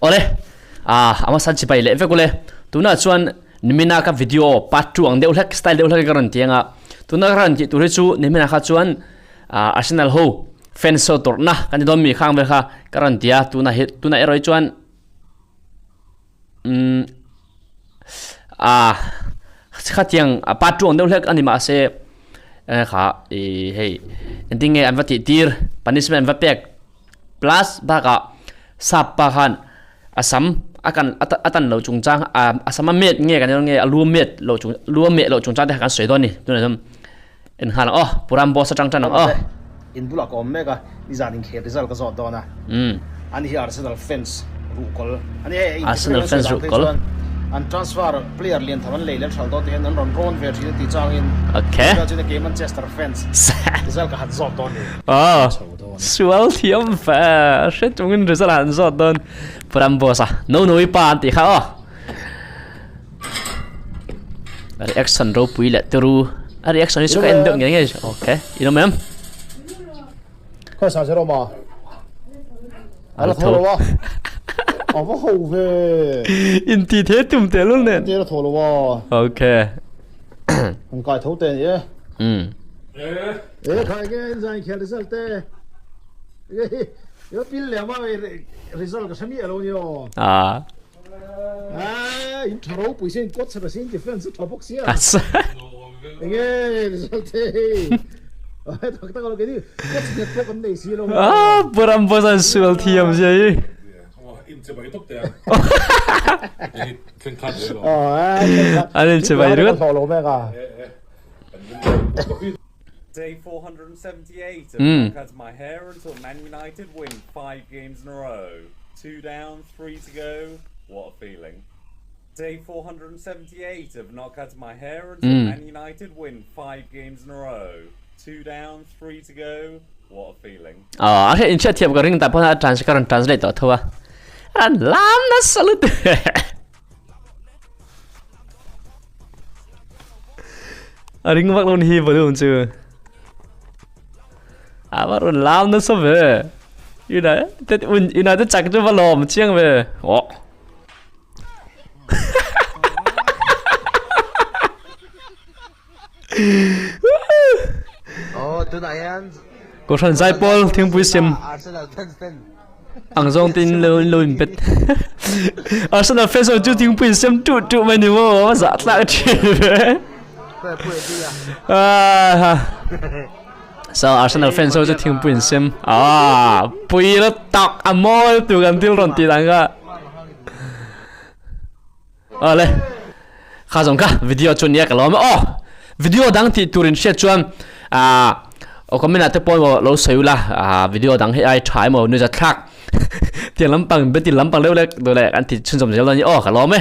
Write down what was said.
ole ama san chi pai le ve ko le tuna chuan nimina ka video part 2 ang deuh hlek style deuh hlek karon tianga tuna ran ti tu re chu nimina kha chuan Arsenal ho fans so torna kan dom mi khang ve kha karon tia tuna eroi chuan khatiang part 2 ang deuh hlek anima se kha hey ending an vati tir punishment va pek plus baka sapa khan asam akan atan lo chungchang asama met nge kan nge alu met lo chungchang de kan soi don ni tuna sam en han puram boss chang chan in bulak om mega izanin khe result ka zot dona ani hi Arsenal fans rukol ani Arsenal fans rukol an transfer player lian thaman leile thal do te hen an ron ver thi ti chang in okay ka game Manchester fans result ka hat zot don ni Sual thiam fa she chungin result han zot don Ramboss-a Nonoi-pa ti kha reaction ro pui le teru reaction ni suka endok nge okay ino mem ko sa zero ma ala tholo wa ava ho ve in ti the tum te luôn nè ti la tholo wa okay an kai tho te ye khai ge zai khel result te yo pil le ma result ka sami alo yo in tharo pui sen kot sa sin defense thapok sia ge result te tak tak lo ke ni kot se to kan nei si lo Ramboss-a Sual thiam jai 인체 많이 덥대요. 괜찮아요. 아니 제발 이거 Day 478 of cuts my hair until Man United win 5 games in a row. 2 down, 3 to go. What a feeling. Day 478 of not cut my hair until Man United win 5 games in a row. 2 down, 3 to go. What a feeling. Okay, in chat thiam ka ring ta pa translate to thua. An lam na salut. Ring vak lon hi bolun chu. Abarun lam na so ve. Ina te chak chu valom chiang ve. tu nai an Ko than zai pol thing pui sim. Arsenal fans Ang zong tin lo bet. Arsenal fans chu ting pui sim tu mai ni mo za tla chi. So Arsenal fans chu ting pui sim. Pui la tak amol tu kan til ron ti dang ga. Le. Kha zong ka video chu nia ka lo ma video dang ti turin she chuan comment ate pon lo seula video dang he ai try mo nu za thak เตียงลำปังเป็นตีลำปังเร็วเล็กโดยแหละอันที่ชื่นชมเจ้าตอนนี้อ๋อขลุ่มไหม